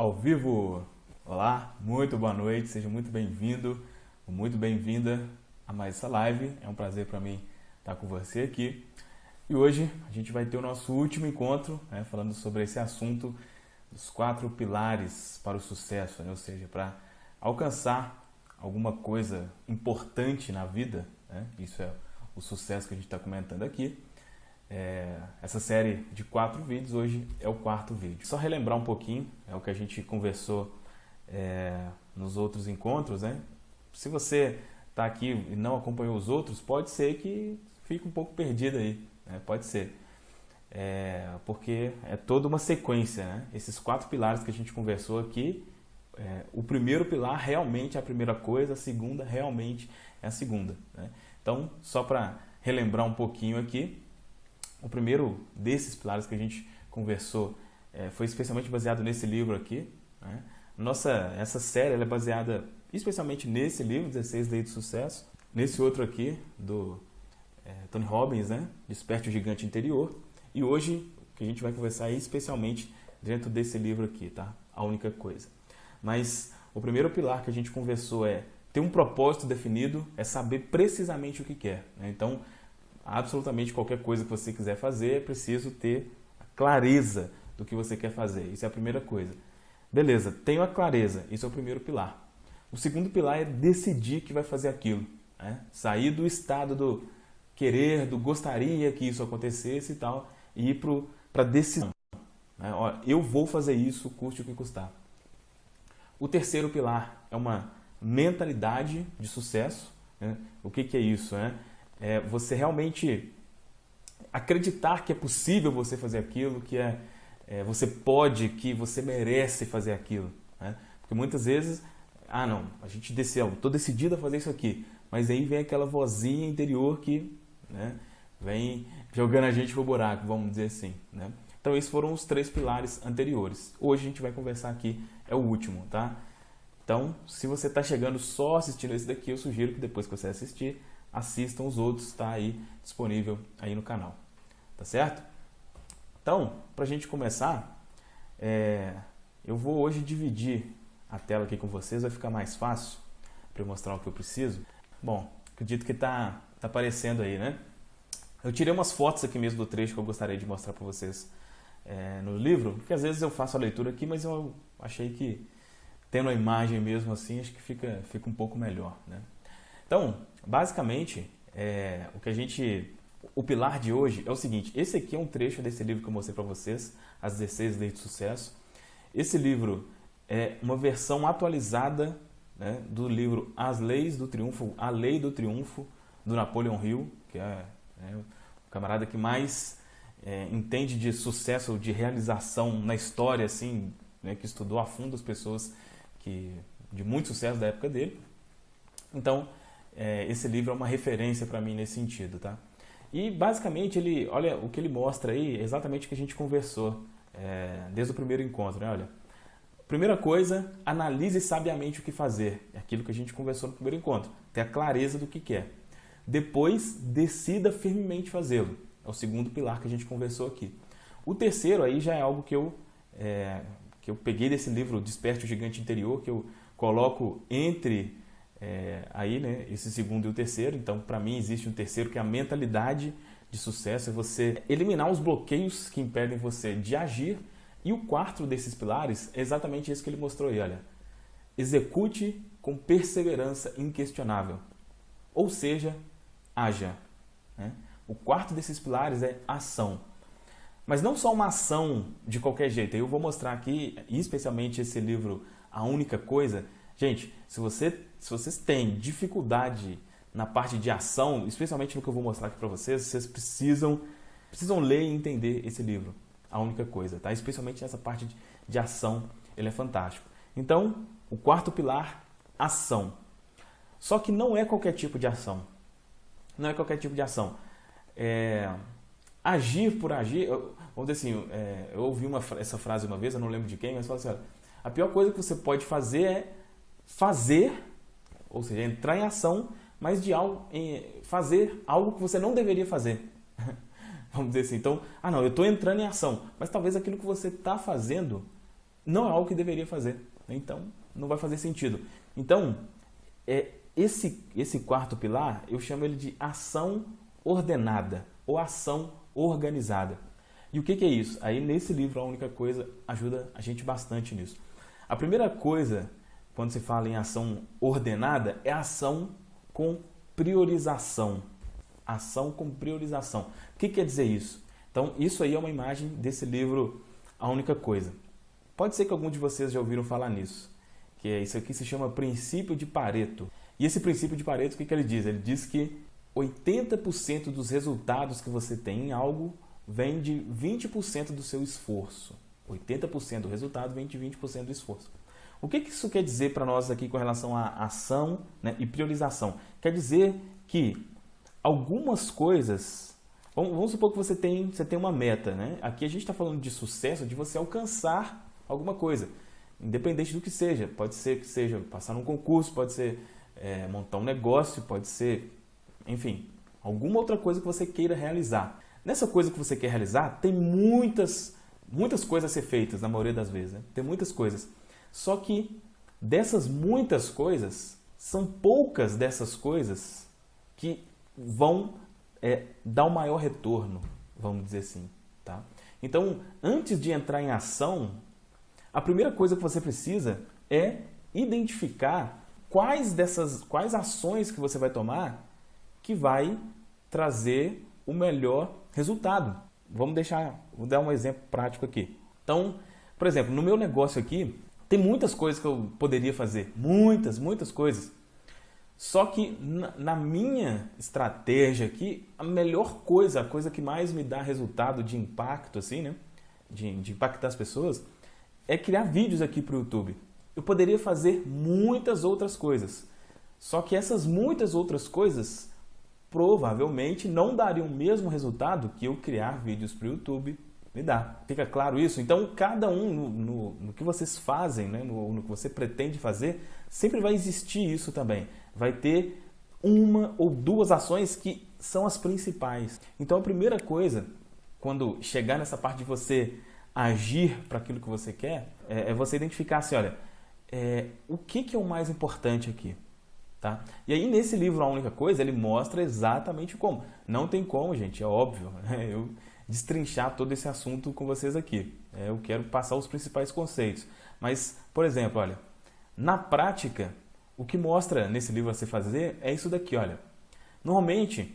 Ao vivo! Olá, muito boa noite, seja muito bem-vindo, muito bem-vinda a mais essa live. É um prazer para mim estar com você aqui. E hoje a gente vai ter o nosso último encontro, falando sobre esse assunto dos 4 pilares para o sucesso, ou seja, para alcançar alguma coisa importante na vida, isso é o sucesso que a gente está comentando aqui. Essa série de 4 vídeos, hoje é o 4º vídeo. Só relembrar um pouquinho, é o que a gente conversou nos outros encontros, Se você está aqui e não acompanhou os outros, pode ser que fique um pouco perdido aí, pode ser. Porque é toda uma sequência, Esses 4 pilares que a gente conversou aqui, o primeiro pilar realmente é a primeira coisa, a segunda realmente é a segunda. Então, só para relembrar um pouquinho aqui, o primeiro desses pilares que a gente conversou foi especialmente baseado nesse livro aqui. Essa série ela é baseada especialmente nesse livro, 16 Leis do Sucesso, nesse outro aqui, do Tony Robbins, Desperte o Gigante Interior. E hoje o que a gente vai conversar é especialmente dentro desse livro aqui, tá? A única coisa. Mas o primeiro pilar que a gente conversou é ter um propósito definido, é saber precisamente o que quer. Então, absolutamente qualquer coisa que você quiser fazer, é preciso ter a clareza do que você quer fazer. Isso é a primeira coisa. Beleza, tenho a clareza, isso é o primeiro pilar. O segundo pilar é decidir que vai fazer aquilo. Sair do estado do querer, do gostaria que isso acontecesse e tal, e ir para a decisão. Eu vou fazer isso, custe o que custar. O terceiro pilar é uma mentalidade de sucesso. O que é isso? É você realmente acreditar que é possível você fazer aquilo, que você pode, que você merece fazer aquilo. Porque muitas vezes, não, a gente estou decidido a fazer isso aqui, mas aí vem aquela vozinha interior que vem jogando a gente pro buraco, vamos dizer assim. Então esses foram os 3 pilares anteriores. Hoje a gente vai conversar aqui, é o último, tá? Então, se você está chegando só assistindo esse daqui, eu sugiro que depois que você assistir, assistam os outros, está aí disponível aí no canal, tá certo? Então, para a gente começar, eu vou hoje dividir a tela aqui com vocês, vai ficar mais fácil para eu mostrar o que eu preciso. Bom, acredito que tá aparecendo aí, Eu tirei umas fotos aqui mesmo do trecho que eu gostaria de mostrar para vocês no livro, porque às vezes eu faço a leitura aqui, mas eu achei que tendo a imagem mesmo assim, acho que fica um pouco melhor, Então, basicamente, o pilar de hoje é o seguinte: esse aqui é um trecho desse livro que eu mostrei para vocês, As 16 Leis do Sucesso. Esse livro é uma versão atualizada do livro As Leis do Triunfo, A Lei do Triunfo, do Napoleon Hill, que é o camarada que mais entende de sucesso, de realização na história, assim, que estudou a fundo as pessoas de muito sucesso da época dele. Então, esse livro é uma referência para mim nesse sentido, tá? E basicamente olha o que ele mostra aí, é exatamente o que a gente conversou desde o primeiro encontro, Olha, primeira coisa, analise sabiamente o que fazer. É aquilo que a gente conversou no primeiro encontro, ter a clareza do que quer. Depois, decida firmemente fazê-lo. É o segundo pilar que a gente conversou aqui. O terceiro aí já é algo que eu peguei desse livro Desperte o Gigante Interior, que eu coloco entre esse segundo e o terceiro. Então, para mim, existe um terceiro que é a mentalidade de sucesso, é você eliminar os bloqueios que impedem você de agir. E o 4º desses pilares é exatamente isso que ele mostrou aí, olha. Execute com perseverança inquestionável. Ou seja, haja. O 4º desses pilares é ação. Mas não só uma ação de qualquer jeito. Eu vou mostrar aqui, especialmente esse livro, A Única Coisa. Gente, se vocês têm dificuldade na parte de ação, especialmente no que eu vou mostrar aqui para vocês, vocês precisam ler e entender esse livro, A Única Coisa, tá? Especialmente nessa parte de ação, ele é fantástico. Então, o 4º pilar, ação. Só que não é qualquer tipo de ação. Não é qualquer tipo de ação. Agir por agir, vamos dizer assim, eu ouvi essa frase uma vez, eu não lembro de quem, mas fala assim, olha, a pior coisa que você pode fazer é fazer, ou seja, entrar em ação, mas fazer algo que você não deveria fazer. Vamos dizer assim, então, eu estou entrando em ação, mas talvez aquilo que você está fazendo não é algo que deveria fazer. Então, não vai fazer sentido. Então, esse quarto pilar, eu chamo ele de ação ordenada ou ação organizada. E o que é isso? Aí, nesse livro, A Única Coisa ajuda a gente bastante nisso. A primeira coisa, quando se fala em ação ordenada, é ação com priorização. Ação com priorização. O que quer dizer isso? Então, isso aí é uma imagem desse livro, A Única Coisa. Pode ser que algum de vocês já ouviram falar nisso, que isso aqui se chama princípio de Pareto. E esse princípio de Pareto, o que ele diz? Ele diz que 80% dos resultados que você tem em algo vem de 20% do seu esforço. 80% do resultado vem de 20% do esforço. O que isso quer dizer para nós aqui com relação à ação, né, e priorização? Quer dizer que algumas coisas... Vamos supor que você tem uma meta, né? Aqui a gente está falando de sucesso, de você alcançar alguma coisa, independente do que seja. Pode ser que seja passar num concurso, pode ser montar um negócio, pode ser, enfim, alguma outra coisa que você queira realizar. Nessa coisa que você quer realizar, tem muitas coisas a ser feitas, na maioria das vezes, né? Tem muitas coisas. Só que dessas muitas coisas, são poucas dessas coisas que vão dar o maior retorno, vamos dizer assim, tá? Então, antes de entrar em ação, a primeira coisa que você precisa é identificar quais ações que você vai tomar que vai trazer o melhor resultado. Vou dar um exemplo prático aqui. Então, por exemplo, no meu negócio aqui, tem muitas coisas que eu poderia fazer, muitas coisas. Só que na minha estratégia aqui, a melhor coisa, a coisa que mais me dá resultado de impacto, assim, né? De impactar as pessoas, é criar vídeos aqui para o YouTube. Eu poderia fazer muitas outras coisas. Só que essas muitas outras coisas provavelmente não dariam o mesmo resultado que eu criar vídeos para o YouTube me dá. Fica claro isso? Então, cada um no que vocês fazem, né? no que você pretende fazer, sempre vai existir isso também. Vai ter uma ou duas ações que são as principais. Então, a primeira coisa, quando chegar nessa parte de você agir para aquilo que você quer, é você identificar assim, olha, o que é o mais importante aqui? Tá? E aí, nesse livro, A Única Coisa, ele mostra exatamente como. Não tem como, gente, é óbvio, né? Eu destrinchar todo esse assunto com vocês aqui. Eu quero passar os principais conceitos. Mas, por exemplo, olha, na prática, o que mostra nesse livro a se fazer é isso daqui, olha. Normalmente,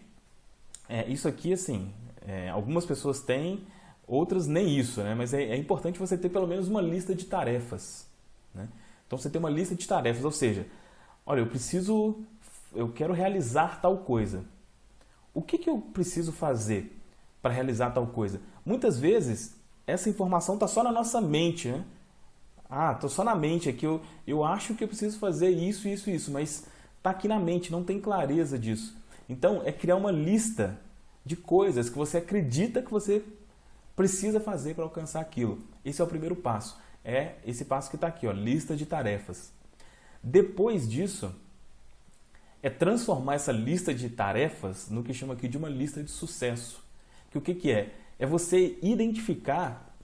isso aqui, assim, algumas pessoas têm, outras nem isso, né? Mas é importante você ter pelo menos uma lista de tarefas, né? Então, você tem uma lista de tarefas, ou seja, olha, eu quero realizar tal coisa. O que eu preciso fazer para realizar tal coisa? Muitas vezes, essa informação está só na nossa mente, né? Estou só na mente aqui, eu acho que eu preciso fazer isso, mas está aqui na mente, não tem clareza disso. Então, é criar uma lista de coisas que você acredita que você precisa fazer para alcançar aquilo. Esse é o primeiro passo. É esse passo que está aqui, ó, lista de tarefas. Depois disso, é transformar essa lista de tarefas no que chama aqui de uma lista de sucesso. Que o que é? É você identificar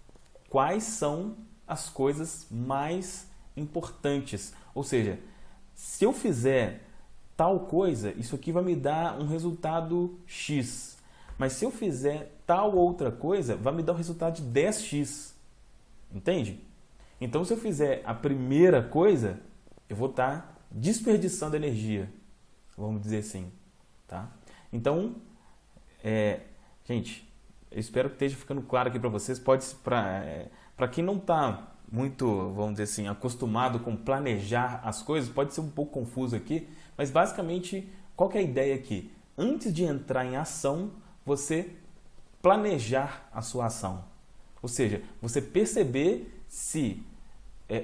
quais são as coisas mais importantes. Ou seja, se eu fizer tal coisa, isso aqui vai me dar um resultado X. Mas se eu fizer tal outra coisa, vai me dar um resultado de 10X. Entende? Então, se eu fizer a primeira coisa, eu vou estar desperdiçando energia, vamos dizer assim, tá? Então, gente, eu espero que esteja ficando claro aqui para vocês. Para quem não está muito, vamos dizer assim, acostumado com planejar as coisas, pode ser um pouco confuso aqui, mas basicamente, qual que é a ideia aqui? Antes de entrar em ação, você planejar a sua ação. Ou seja, você perceber se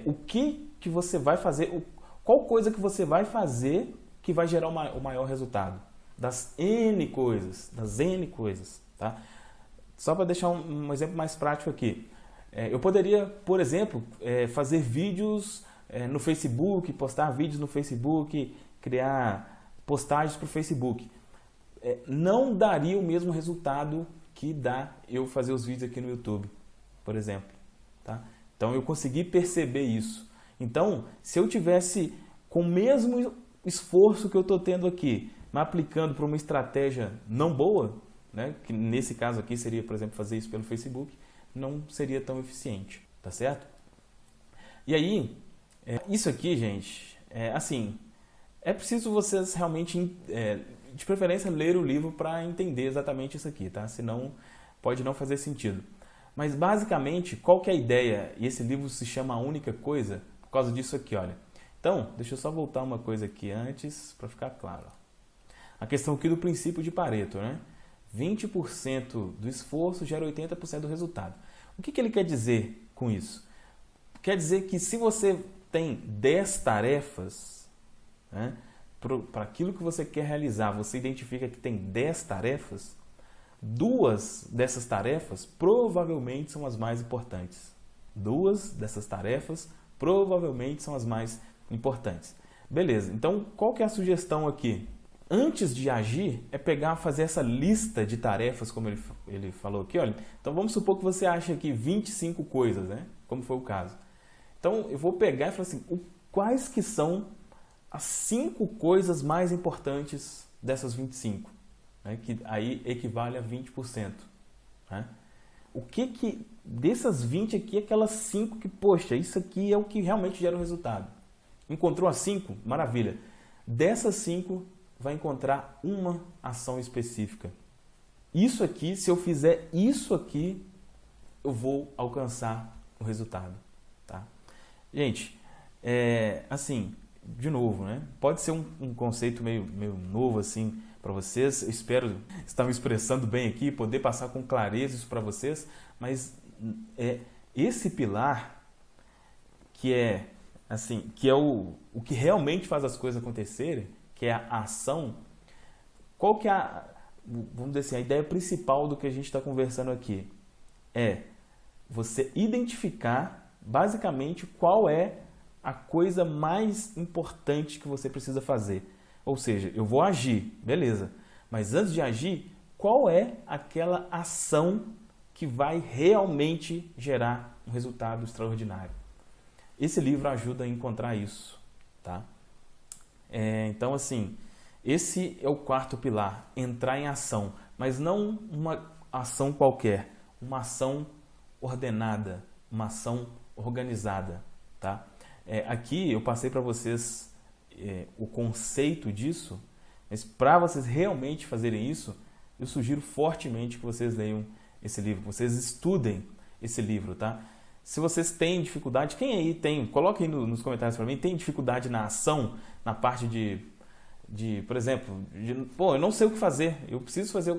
o que você vai fazer, qual coisa que você vai fazer que vai gerar o maior resultado. Das N coisas, tá? Só para deixar um exemplo mais prático aqui. Eu poderia, por exemplo, fazer vídeos no Facebook, postar vídeos no Facebook, criar postagens para o Facebook. Não daria o mesmo resultado que dá eu fazer os vídeos aqui no YouTube, por exemplo. Tá? Então eu consegui perceber isso. Então, se eu tivesse com o mesmo esforço que eu estou tendo aqui, mas aplicando para uma estratégia não boa, né, que nesse caso aqui seria, por exemplo, fazer isso pelo Facebook, não seria tão eficiente, tá certo? E aí, isso aqui, gente, assim, é preciso vocês realmente, de preferência, ler o livro para entender exatamente isso aqui, tá? Senão pode não fazer sentido. Mas basicamente, qual que é a ideia? E esse livro se chama A Única Coisa por causa disso aqui, olha. Então, deixa eu só voltar uma coisa aqui antes para ficar claro. A questão aqui do princípio de Pareto, né? 20% do esforço gera 80% do resultado. O que ele quer dizer com isso? Quer dizer que se você tem 10 tarefas, né, para aquilo que você quer realizar, você identifica que tem 10 tarefas, 2 dessas tarefas provavelmente são as mais importantes. 2 dessas tarefas provavelmente são as mais importantes. Beleza, então qual que é a sugestão aqui? Antes de agir, é fazer essa lista de tarefas, como ele falou aqui, olha. Então vamos supor que você acha aqui 25 coisas, né? Como foi o caso. Então eu vou pegar e falar assim, quais que são as 5 coisas mais importantes dessas 25? Né? Que aí equivale a 20%. Né? O que dessas 20 aqui, aquelas 5 que, poxa, isso aqui é o que realmente gera o resultado. Encontrou as 5? Maravilha. Dessas 5, vai encontrar uma ação específica. Isso aqui, se eu fizer isso aqui, eu vou alcançar o resultado. Tá? Gente, assim, de novo, né? Pode ser um conceito meio novo assim para vocês. Eu espero estar me expressando bem aqui, poder passar com clareza isso para vocês, mas esse pilar que é o que realmente faz as coisas acontecerem, que é a ação. Qual que é vamos dizer assim, a ideia principal do que a gente está conversando aqui? É você identificar basicamente qual é a coisa mais importante que você precisa fazer. Ou seja, eu vou agir, beleza. Mas antes de agir, qual é aquela ação que vai realmente gerar um resultado extraordinário? Esse livro ajuda a encontrar isso, tá? Então, assim, esse é o 4º pilar, entrar em ação, mas não uma ação qualquer, uma ação ordenada, uma ação organizada, tá? Aqui eu passei para vocês o conceito disso, mas para vocês realmente fazerem isso, eu sugiro fortemente que vocês leiam esse livro, que vocês estudem esse livro, tá? Se vocês têm dificuldade, quem aí tem, coloque aí nos comentários para mim, tem dificuldade na ação, na parte de por exemplo, eu não sei o que fazer, eu preciso fazer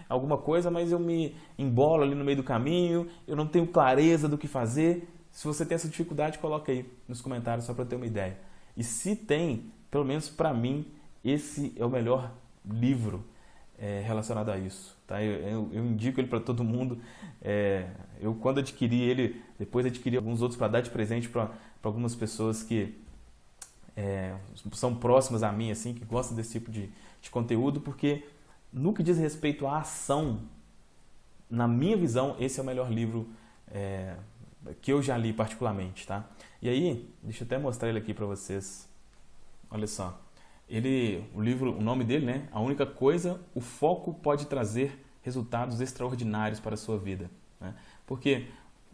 alguma coisa, mas eu me embolo ali no meio do caminho, eu não tenho clareza do que fazer. Se você tem essa dificuldade, coloque aí nos comentários só para eu ter uma ideia. E se tem, pelo menos para mim, esse é o melhor livro relacionado a isso. Tá? Eu indico ele para todo mundo. Eu, quando adquiri ele, depois adquiri alguns outros para dar de presente para algumas pessoas que são próximas a mim, assim, que gostam desse tipo de conteúdo, porque no que diz respeito à ação, na minha visão, esse é o melhor livro que eu já li particularmente. Tá? E aí, deixa eu até mostrar ele aqui para vocês. Olha só. O nome dele, né? A Única Coisa, o foco pode trazer resultados extraordinários para a sua vida. Né? Porque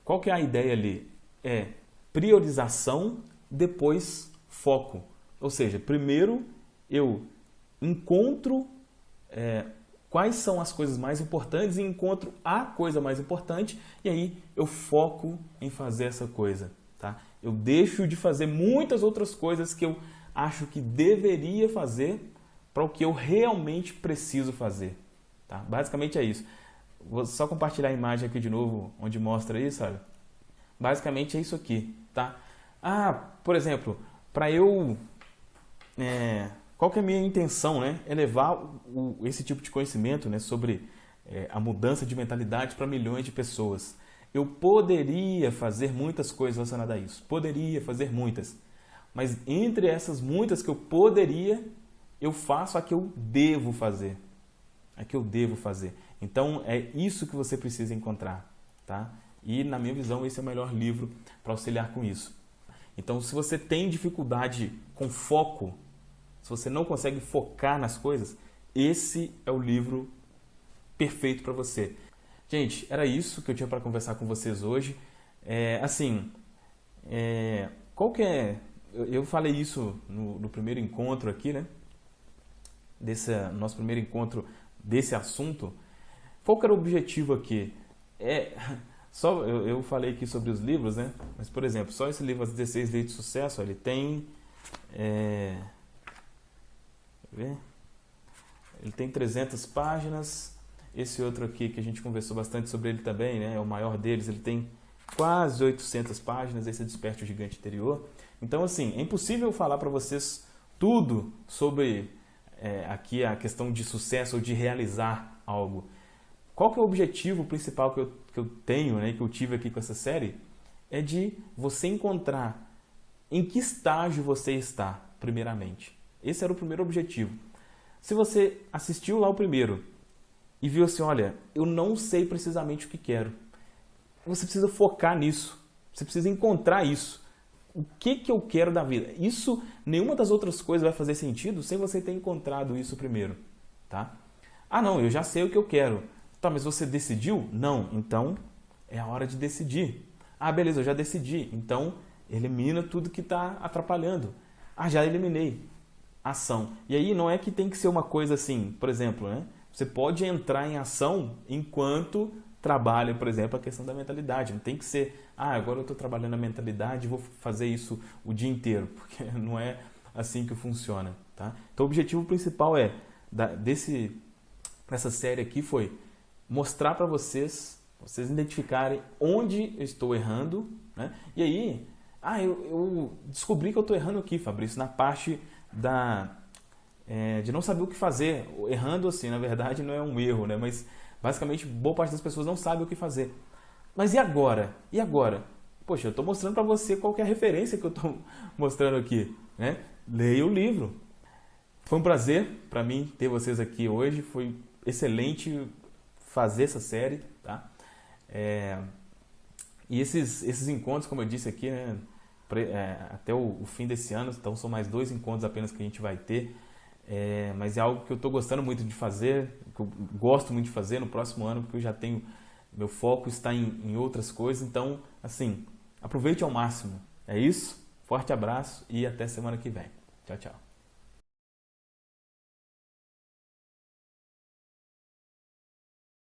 qual que é a ideia ali? É priorização, depois foco. Ou seja, primeiro eu encontro quais são as coisas mais importantes e encontro a coisa mais importante e aí eu foco em fazer essa coisa. Tá? Eu deixo de fazer muitas outras coisas que eu acho que deveria fazer para o que eu realmente preciso fazer. Tá? Basicamente é isso. Vou só compartilhar a imagem aqui de novo, onde mostra isso. Olha. Basicamente é isso aqui. Tá? Por exemplo, para eu... qual que é a minha intenção? Né? É levar esse tipo de conhecimento, né, sobre a mudança de mentalidade para milhões de pessoas. Eu poderia fazer muitas coisas relacionadas a isso. Poderia fazer muitas. Mas entre essas muitas que eu poderia, eu faço a que eu devo fazer. A que eu devo fazer. Então, é isso que você precisa encontrar. Tá? E, na minha visão, esse é o melhor livro para auxiliar com isso. Então, se você tem dificuldade com foco, se você não consegue focar nas coisas, esse é o livro perfeito para você. Gente, era isso que eu tinha para conversar com vocês hoje. Qual que é... Eu falei isso no primeiro encontro aqui, né? Nosso primeiro encontro desse assunto. Qual que era o objetivo aqui? Eu falei aqui sobre os livros, né? Mas, por exemplo, só esse livro, As 16 Leis de Sucesso, ele tem... Ele tem 300 páginas. Esse outro aqui, que a gente conversou bastante sobre ele também, né? É o maior deles, ele tem quase 800 páginas. Esse é Desperte o Gigante Interior. Então, assim, é impossível falar para vocês tudo sobre aqui a questão de sucesso ou de realizar algo. Qual que é o objetivo principal que eu tenho, né, que eu tive aqui com essa série? É de você encontrar em que estágio você está, primeiramente. Esse era o primeiro objetivo. Se você assistiu lá o primeiro e viu assim, olha, eu não sei precisamente o que quero, você precisa focar nisso. Você precisa encontrar isso. O que eu quero da vida? Isso, nenhuma das outras coisas vai fazer sentido sem você ter encontrado isso primeiro, tá? Ah, não, eu já sei o que eu quero. Tá, mas você decidiu? Não. Então, é a hora de decidir. Ah, beleza, eu já decidi. Então, elimina tudo que está atrapalhando. Ah, já eliminei. Ação. E aí, não é que tem que ser uma coisa assim, por exemplo, né? Você pode entrar em ação enquanto trabalha, por exemplo, a questão da mentalidade. Não tem que ser, agora eu estou trabalhando a mentalidade e vou fazer isso o dia inteiro, porque não é assim que funciona, tá? Então, o objetivo principal dessa série aqui foi mostrar para vocês identificarem onde eu estou errando, né? E aí, eu descobri que eu estou errando aqui, Fabrício, na parte de não saber o que fazer. Errando assim, na verdade, não é um erro, né? Mas basicamente, boa parte das pessoas não sabe o que fazer. Mas e agora? E agora? Poxa, eu estou mostrando para você qual que é a referência que eu estou mostrando aqui, né? Leia o livro. Foi um prazer para mim ter vocês aqui hoje. Foi excelente fazer essa série, tá? E esses encontros, como eu disse aqui, né, até o fim desse ano, então são mais 2 encontros apenas que a gente vai ter, mas é algo que eu estou gostando muito de fazer, que eu gosto muito de fazer no próximo ano, porque eu já tenho, meu foco está em outras coisas, então, assim, aproveite ao máximo. É isso, forte abraço e até semana que vem. Tchau, tchau.